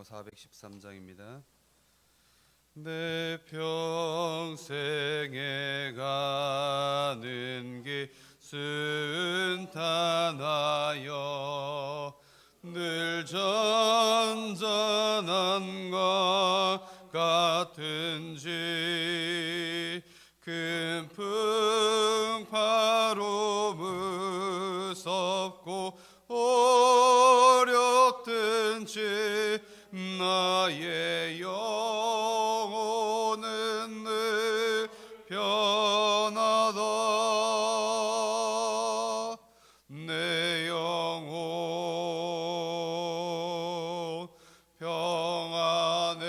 413장입니다. 내 평생에 가는 길 순탄하여 늘 전전한 것 같은지 큰 풍파로 무섭고 어렵든지 나의 영혼은 늘 편하다. 내 영혼 평안해.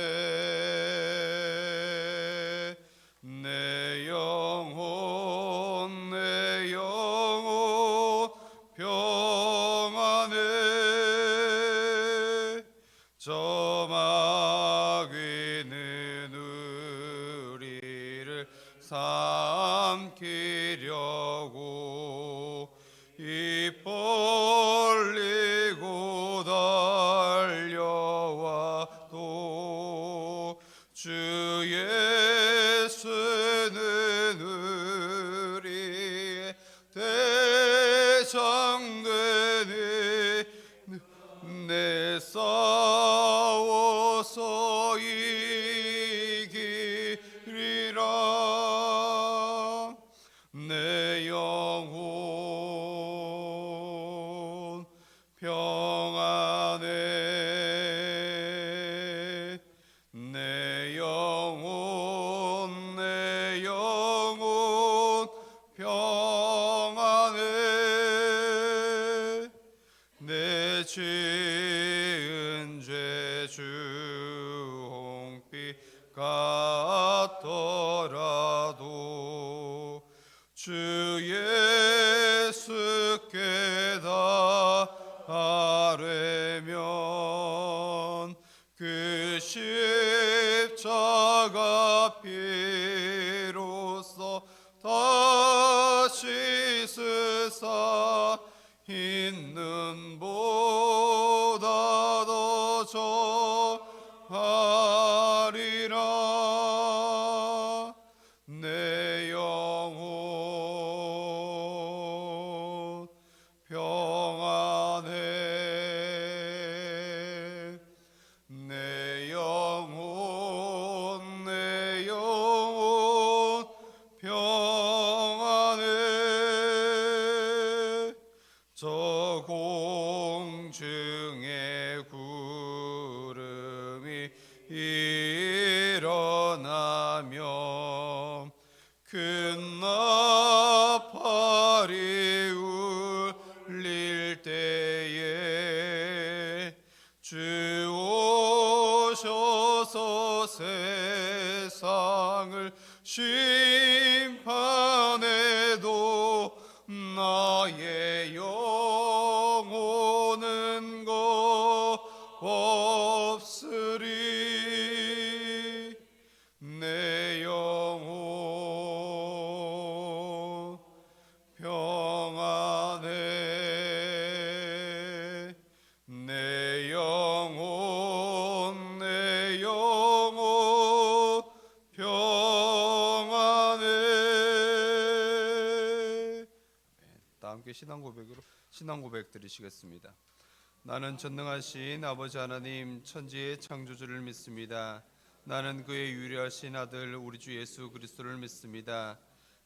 내 영혼 평안해. 저 마귀는 우리를 삼키려고 입 벌리고 달려와도 주 예수는 우리의 대장되니 내 싸워서 이기리라. 내 영혼 평안해. 내 영혼 평안해. 내 지은 죄 주홍빛 같더라도 주 예수께 다 아뢰면 그 십자가 피로써 다시 쓰사 있는 보다 더 좋아리라. 내 영혼 평안해. 내 영혼 평안해. 저 공중에 구름이 일어나며 큰 나팔이 울릴 때에 주 오셔서 세상을 심판해도 나의 영혼은 없으리. 내 영혼 평안해. 내 영혼 평안해. 다 함께 신앙 고백 드리시겠습니다. 나는 전능하신 아버지 하나님 천지의 창조주를 믿습니다. 나는 그의 유일하신 아들 우리 주 예수 그리스도를 믿습니다.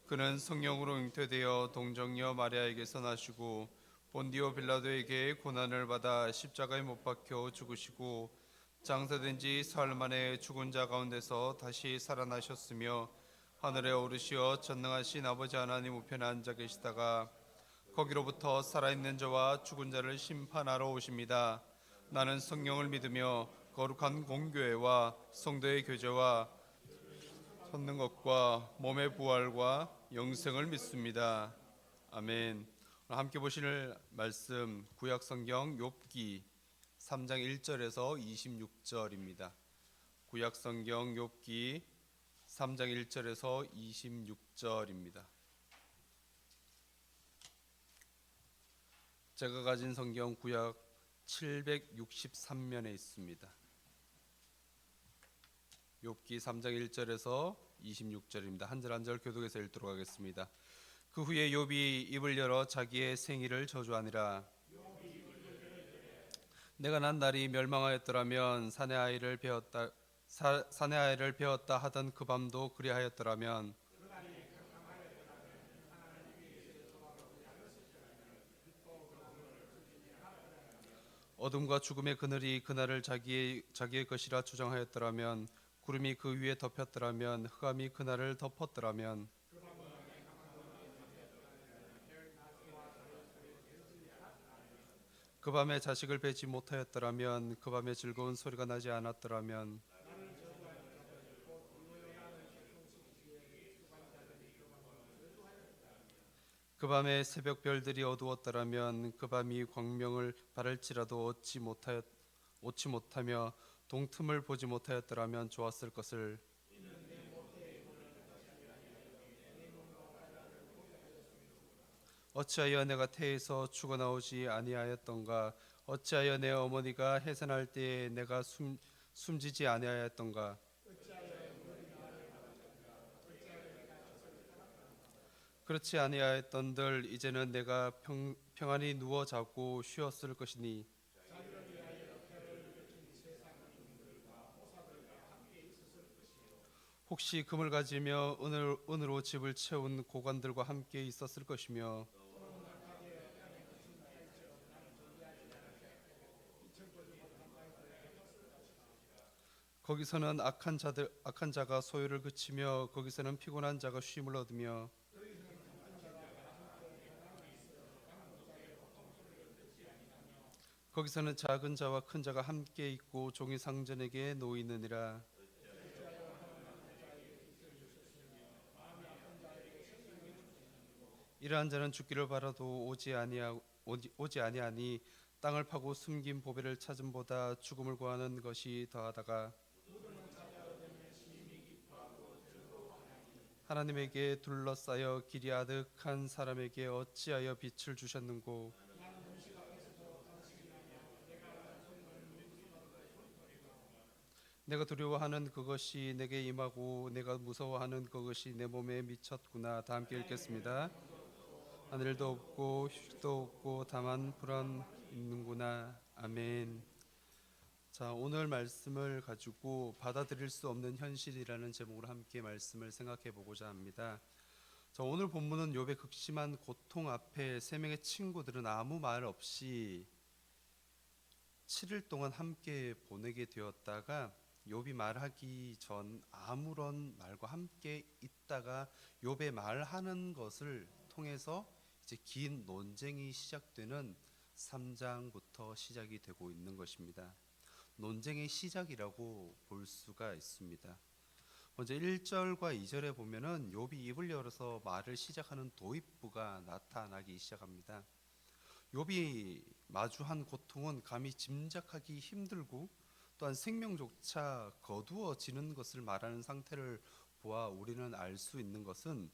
그는 성령으로 잉태되어 동정녀 마리아에게서 나시고 본디오 빌라도에게 고난을 받아 십자가에 못 박혀 죽으시고 장사된 지 사흘 만에 죽은 자 가운데서 다시 살아나셨으며 하늘에 오르시어 전능하신 아버지 하나님 우편에 앉아 계시다가 거기로부터 살아있는 자와 죽은 자를 심판하러 오십니다. 나는 성령을 믿으며 거룩한 공교회와 성도의 교제와 섰는 것과 몸의 부활과 영생을 믿습니다. 아멘. 함께 보실 말씀 구약 성경 욥기 3장 1절에서 26절입니다. 구약 성경 욥기 3장 1절에서 26절입니다. 제가 가진 성경 구약 763면에 있습니다. 욥기 3장 1절에서 26절입니다. 한 절 한 절 교독해서 읽도록 하겠습니다. 그 후에 욥이 입을 열어 자기의 생일을 저주하니라. 내가 난 날이 멸망하였더라면 산의 아이를 베었다 하던 그 밤도 그리하였더라면 어둠과 죽음의 그늘이 그날을 자기의 것이라 주장하였더라면 구름이 그 위에 덮였더라면 흑암이 그날을 덮었더라면 그 밤에 자식을 베지 못하였더라면 그 밤에 즐거운 소리가 나지 않았더라면 그 밤에 새벽 별들이 어두웠더라면 그 밤이 광명을 바랄지라도 얻지 못하며 동틈을 보지 못하였더라면 좋았을 것을. 어찌하여 내가 태에서 죽어나오지 아니하였던가. 어찌하여 내 어머니가 해산할 때에 내가 숨지지 아니하였던가. 그렇지 아니하였던들 이제는 내가 평안히 누워 자고 쉬었을 것이니. 혹시 금을 가지며 은으로 집을 채운 고관들과 함께 있었을 것이며 거기서는 악한 자가 소유를 그치며 거기서는 피곤한 자가 쉼을 얻으며 거기서는 작은 자와 큰 자가 함께 있고 종이 상전에게 놓이느니라. 이러한 자는 죽기를 바라도 오지 아니하니 땅을 파고 숨긴 보배를 찾음보다 죽음을 구하는 것이 더하다가 하나님에게 둘러싸여 길이 아득한 사람에게 어찌하여 빛을 주셨는고. 내가 두려워하는 그것이 내게 임하고 내가 무서워하는 그것이 내 몸에 미쳤구나. 다 함께 읽겠습니다. 하늘도 없고 휴식도 없고 다만 불안 있는구나. 아멘. 자, 오늘 말씀을 가지고 받아들일 수 없는 현실이라는 제목으로 함께 말씀을 생각해 보고자 합니다. 자, 오늘 본문은 욥의 극심한 고통 앞에 세 명의 친구들은 아무 말 없이 7일 동안 함께 보내게 되었다가 욥이 말하기 전 아무런 말과 함께 있다가 욥의 말하는 것을 통해서 이제 긴 논쟁이 시작되는 3장부터 시작이 되고 있는 것입니다. 논쟁의 시작이라고 볼 수가 있습니다. 먼저 1절과 2절에 보면은 욥이 입을 열어서 말을 시작하는 도입부가 나타나기 시작합니다. 욥이 마주한 고통은 감히 짐작하기 힘들고 또한 생명조차 거두어지는 것을 말하는 상태를 보아 우리는 알 수 있는 것은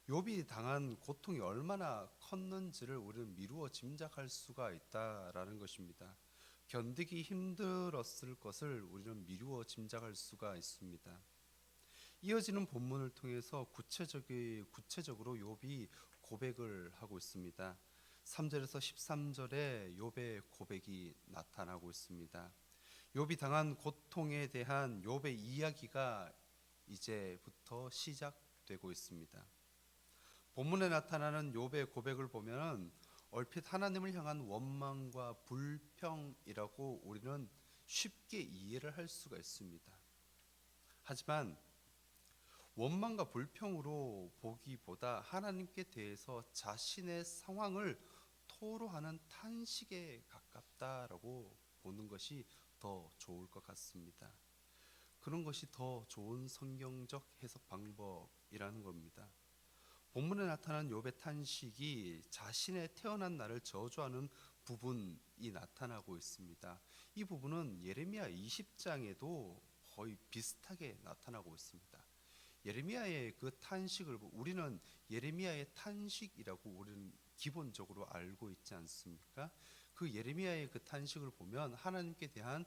욥이 당한 고통이 얼마나 컸는지를 우리는 미루어 짐작할 수가 있다라는 것입니다. 견디기 힘들었을 것을 우리는 미루어 짐작할 수가 있습니다. 이어지는 본문을 통해서 구체적으로 욥이 고백을 하고 있습니다. 3절에서 13절에 욥의 고백이 나타나고 있습니다. 욥이 당한 고통에 대한 욥의 이야기가 이제부터 시작되고 있습니다. 본문에 나타나는 욥의 고백을 보면 얼핏 하나님을 향한 원망과 불평이라고 우리는 쉽게 이해를 할 수가 있습니다. 하지만 원망과 불평으로 보기보다 하나님께 대해서 자신의 상황을 토로하는 탄식에 가깝다라고 보는 것이 더 좋을 것 같습니다. 그런 것이 더 좋은 성경적 해석 방법이라는 겁니다. 본문에 나타난 욥의 탄식이 자신의 태어난 날을 저주하는 부분이 나타나고 있습니다. 이 부분은 예레미야 20장에도 거의 비슷하게 나타나고 있습니다. 예레미야의 그 탄식을 우리는 예레미야의 탄식이라고 우리는 기본적으로 알고 있지 않습니까? 그 예레미야의 그 탄식을 보면 하나님께 대한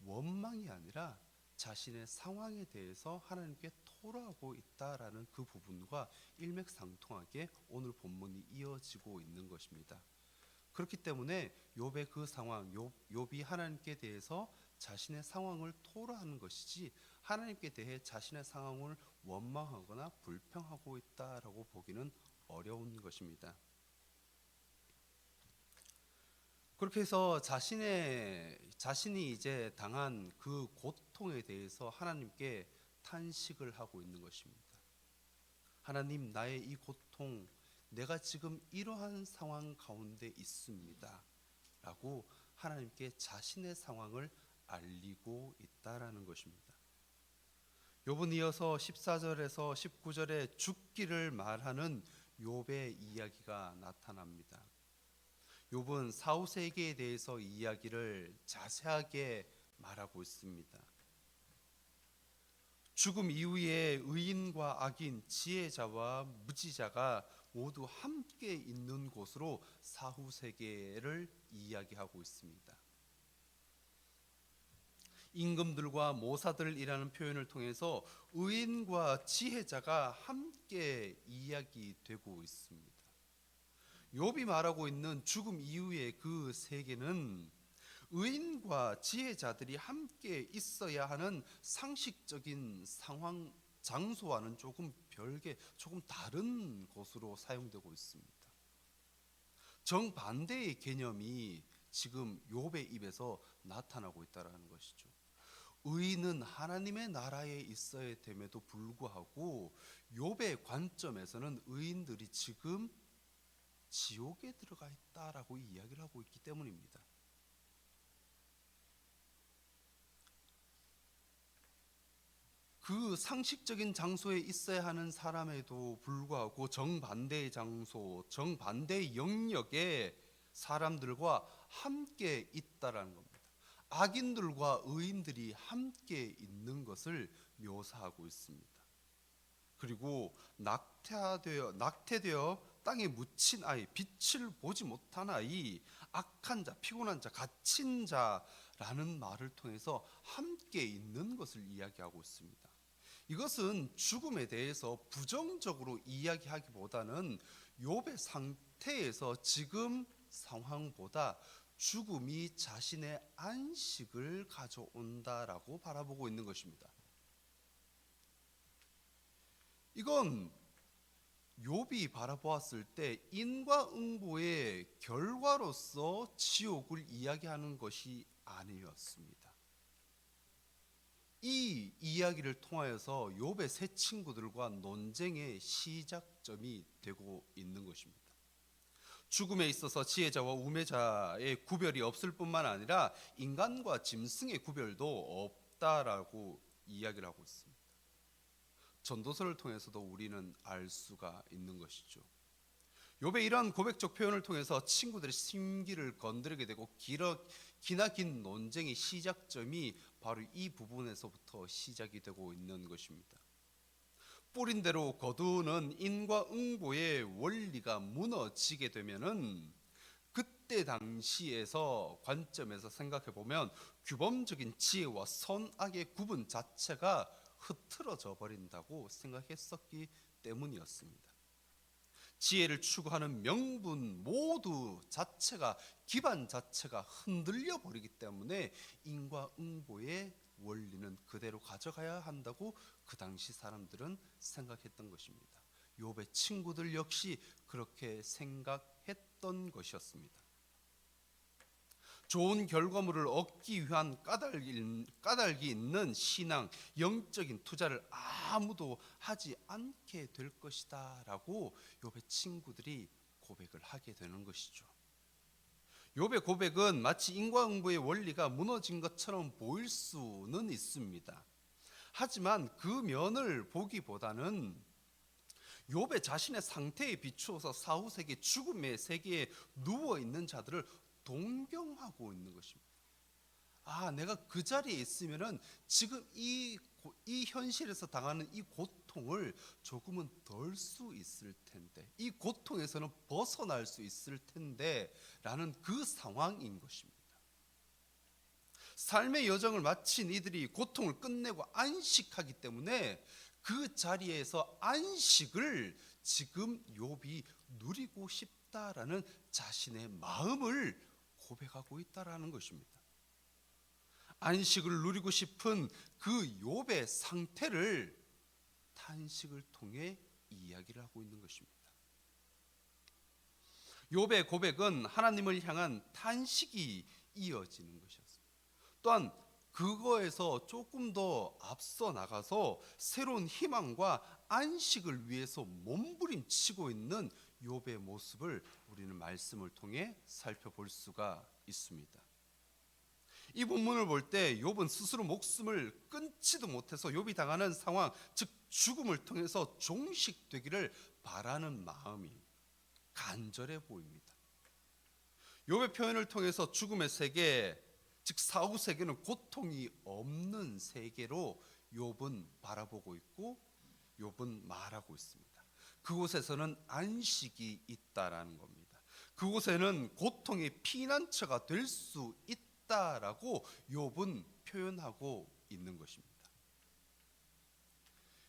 원망이 아니라 자신의 상황에 대해서 하나님께 토로하고 있다라는 그 부분과 일맥상통하게 오늘 본문이 이어지고 있는 것입니다. 그렇기 때문에 욥의 그 상황, 욥이 하나님께 대해서 자신의 상황을 토로하는 것이지 하나님께 대해 자신의 상황을 원망하거나 불평하고 있다라고 보기는 어려운 것입니다. 그렇게 해서 자신이 이제 당한 그 고통에 대해서 하나님께 탄식을 하고 있는 것입니다. 하나님, 나의 이 고통, 내가 지금 이러한 상황 가운데 있습니다 라고 하나님께 자신의 상황을 알리고 있다라는 것입니다. 욥은 이어서 14절에서 19절에 죽기를 말하는 욥의 이야기가 나타납니다. 욥은 사후세계에 대해서 이야기를 자세하게 말하고 있습니다. 죽음 이후에 의인과 악인, 지혜자와 무지자가 모두 함께 있는 곳으로 사후세계를 이야기하고 있습니다. 임금들과 모사들이라는 표현을 통해서 의인과 지혜자가 함께 이야기되고 있습니다. 욥이 말하고 있는 죽음 이후의 그 세계는 의인과 지혜자들이 함께 있어야 하는 상식적인 상황, 장소와는 조금 별개, 조금 다른 곳으로 사용되고 있습니다. 정반대의 개념이 지금 욥의 입에서 나타나고 있다는 것이죠. 의인은 하나님의 나라에 있어야 됨에도 불구하고 욥의 관점에서는 의인들이 지금 지옥에 들어가 있다라고 이야기를 하고 있기 때문입니다. 그 상식적인 장소에 있어야 하는 사람에도 불구하고 정반대의 장소, 정반대의 영역에 사람들과 함께 있다라는 겁니다. 악인들과 의인들이 함께 있는 것을 묘사하고 있습니다. 그리고 낙태되어 땅에 묻힌 아이, 빛을 보지 못한 아이, 악한 자, 피곤한 자, 갇힌 자라는 말을 통해서 함께 있는 것을 이야기하고 있습니다. 이것은 죽음에 대해서 부정적으로 이야기하기보다는 욥의 상태에서 지금 상황보다 죽음이 자신의 안식을 가져온다라고 바라보고 있는 것입니다. 이건 욥이 바라보았을 때 인과응보의 결과로서 지옥을 이야기하는 것이 아니었습니다. 이 이야기를 통하여서 욥의 세 친구들과 논쟁의 시작점이 되고 있는 것입니다. 죽음에 있어서 지혜자와 우매자의 구별이 없을 뿐만 아니라 인간과 짐승의 구별도 없다라고 이야기를 하고 있습니다. 전도서를 통해서도 우리는 알 수가 있는 것이죠. 욥의 이러한 고백적 표현을 통해서 친구들의 심기를 건드리게 되고 기나긴 논쟁의 시작점이 바로 이 부분에서부터 시작이 되고 있는 것입니다. 뿌린 대로 거두는 인과응보의 원리가 무너지게 되면은 그때 당시에서 관점에서 생각해 보면 규범적인 지혜와 선악의 구분 자체가 흐트러져 버린다고 생각했었기 때문이었습니다. 지혜를 추구하는 명분 모두 자체가, 기반 자체가 흔들려 버리기 때문에 인과응보의 원리는 그대로 가져가야 한다고 그 당시 사람들은 생각했던 것입니다. 욥의 친구들 역시 그렇게 생각했던 것이었습니다. 좋은 결과물을 얻기 위한 까닭이 있는 신앙, 영적인 투자를 아무도 하지 않게 될 것이다 라고 욥의 친구들이 고백을 하게 되는 것이죠. 욥의 고백은 마치 인과응보의 원리가 무너진 것처럼 보일 수는 있습니다. 하지만 그 면을 보기보다는 욥의 자신의 상태에 비추어서 사후세계, 죽음의 세계에 누워있는 자들을 동경하고 있는 것입니다. 내가 그 자리에 있으면은 지금 이 현실에서 당하는 이 고통을 조금은 덜 수 있을 텐데, 이 고통에서는 벗어날 수 있을 텐데 라는 그 상황인 것입니다. 삶의 여정을 마친 이들이 고통을 끝내고 안식하기 때문에 그 자리에서 안식을 지금 욥이 누리고 싶다라는 자신의 마음을 고백하고 있다라는 것입니다. 안식을 누리고 싶은 그 욥의 상태를 탄식을 통해 이야기를 하고 있는 것입니다. 욥의 고백은 하나님을 향한 탄식이 이어지는 것이었습니다. 또한 그거에서 조금 더 앞서 나가서 새로운 희망과 안식을 위해서 몸부림치고 있는 욥의 모습을 우리는 말씀을 통해 살펴볼 수가 있습니다. 이 본문을 볼 때 욥은 스스로 목숨을 끊지도 못해서 욥이 당하는 상황, 즉 죽음을 통해서 종식되기를 바라는 마음이 간절해 보입니다. 욥의 표현을 통해서 죽음의 세계, 즉 사후 세계는 고통이 없는 세계로 욥은 바라보고 있고 욥은 말하고 있습니다. 그곳에서는 안식이 있다라는 겁니다. 그곳에는 고통의 피난처가 될 수 있다라고 욥은 표현하고 있는 것입니다.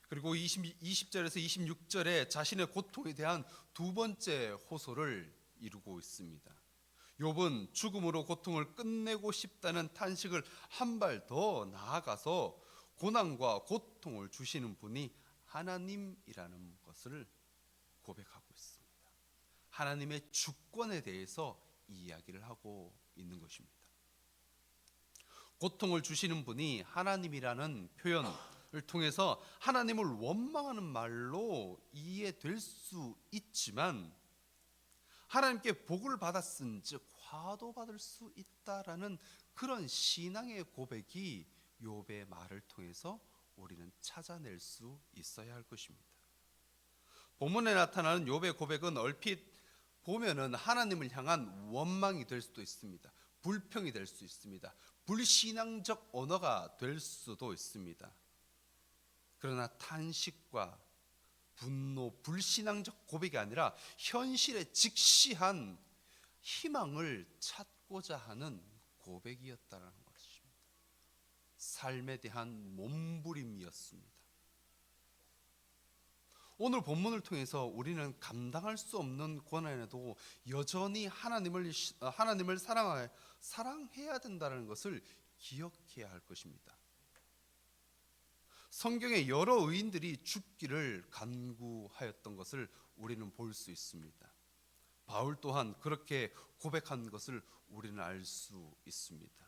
그리고 20절에서 26절에 자신의 고통에 대한 두 번째 호소를 이루고 있습니다. 욥은 죽음으로 고통을 끝내고 싶다는 탄식을 한 발 더 나아가서 고난과 고통을 주시는 분이 하나님이라는 것을 고백하고 있습니다. 하나님의 주권에 대해서 이야기를 하고 있는 것입니다. 고통을 주시는 분이 하나님이라는 표현을 통해서 하나님을 원망하는 말로 이해될 수 있지만 하나님께 복을 받았은 즉 화도 받을 수 있다라는 그런 신앙의 고백이 욥의 말을 통해서 우리는 찾아낼 수 있어야 할 것입니다. 본문에 나타나는 욥의 고백은 얼핏 보면은 하나님을 향한 원망이 될 수도 있습니다. 불평이 될 수 있습니다. 불신앙적 언어가 될 수도 있습니다. 그러나 탄식과 분노, 불신앙적 고백이 아니라 현실에 직시한 희망을 찾고자 하는 고백이었다는 것입니다. 삶에 대한 몸부림이었습니다. 오늘 본문을 통해서 우리는 감당할 수 없는 고난에도 여전히 하나님을 사랑해야 된다는 것을 기억해야 할 것입니다. 성경의 여러 의인들이 죽기를 간구하였던 것을 우리는 볼 수 있습니다. 바울 또한 그렇게 고백한 것을 우리는 알 수 있습니다.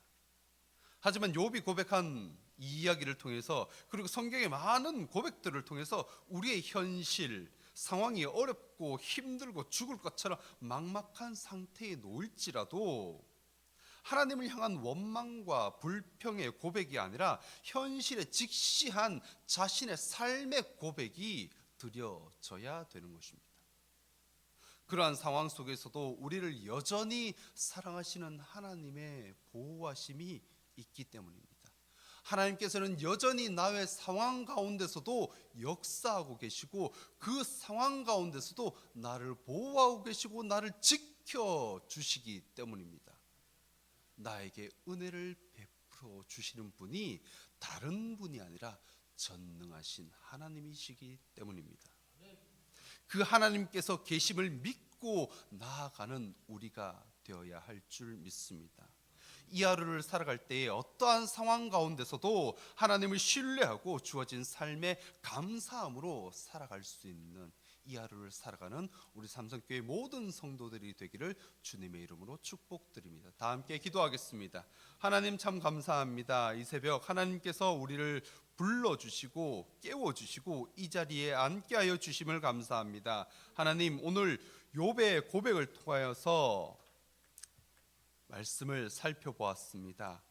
하지만 욥이 고백한 이 이야기를 통해서 그리고 성경의 많은 고백들을 통해서 우리의 현실, 상황이 어렵고 힘들고 죽을 것처럼 막막한 상태에 놓일지라도 하나님을 향한 원망과 불평의 고백이 아니라 현실에 직시한 자신의 삶의 고백이 드려져야 되는 것입니다. 그러한 상황 속에서도 우리를 여전히 사랑하시는 하나님의 보호하심이 있기 때문입니다. 하나님께서는 여전히 나의 상황 가운데서도 역사하고 계시고 그 상황 가운데서도 나를 보호하고 계시고 나를 지켜주시기 때문입니다. 나에게 은혜를 베풀어 주시는 분이 다른 분이 아니라 전능하신 하나님이시기 때문입니다. 그 하나님께서 계심을 믿고 나아가는 우리가 되어야 할 줄 믿습니다. 이 하루를 살아갈 때에 어떠한 상황 가운데서도 하나님을 신뢰하고 주어진 삶에 감사함으로 살아갈 수 있는 이 하루를 살아가는 우리 삼성교회 모든 성도들이 되기를 주님의 이름으로 축복드립니다. 다 함께 기도하겠습니다. 하나님 참 감사합니다. 이 새벽 하나님께서 우리를 불러주시고 깨워주시고 이 자리에 앉게 하여 주심을 감사합니다. 하나님 오늘 욥의 고백을 통하여서 말씀을 살펴보았습니다.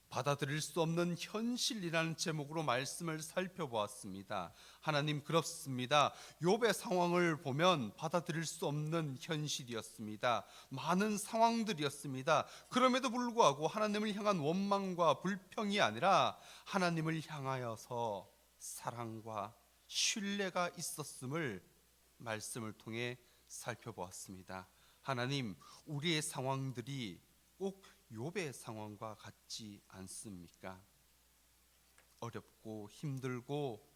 받아들일 수 없는 현실이라는 제목으로 말씀을 살펴보았습니다. 하나님 그렇습니다. 욥의 상황을 보면 받아들일 수 없는 현실이었습니다. 많은 상황들이었습니다. 그럼에도 불구하고 하나님을 향한 원망과 불평이 아니라 하나님을 향하여서 사랑과 신뢰가 있었음을 말씀을 통해 살펴보았습니다. 하나님 우리의 상황들이 꼭 욥의 상황과 같지 않습니까? 어렵고 힘들고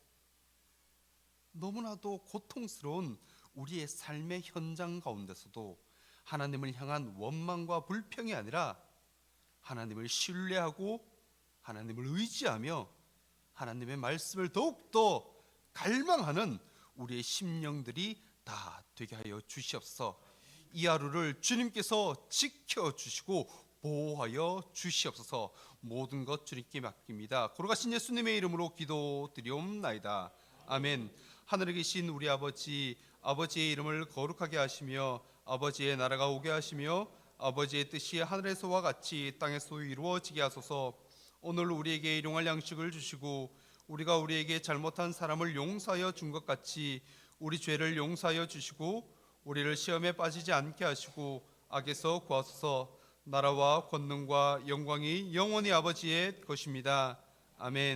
너무나도 고통스러운 우리의 삶의 현장 가운데서도 하나님을 향한 원망과 불평이 아니라 하나님을 신뢰하고 하나님을 의지하며 하나님의 말씀을 더욱더 갈망하는 우리의 심령들이 다 되게 하여 주시옵소서. 이 하루를 주님께서 지켜주시고 보호하여 주시옵소서. 모든 것 주님께 맡깁니다. 거룩하신 예수님의 이름으로 기도드리옵나이다. 아멘. 하늘에 계신 우리 아버지, 아버지의 이름을 거룩하게 하시며 아버지의 나라가 오게 하시며 아버지의 뜻이 하늘에서와 같이 땅에서 이루어지게 하소서. 오늘 우리에게 일용할 양식을 주시고 우리가 우리에게 잘못한 사람을 용서하여 준 것 같이 우리 죄를 용서하여 주시고 우리를 시험에 빠지지 않게 하시고 악에서 구하소서. 나라와 권능과 영광이 영원히 아버지의 것입니다. 아멘.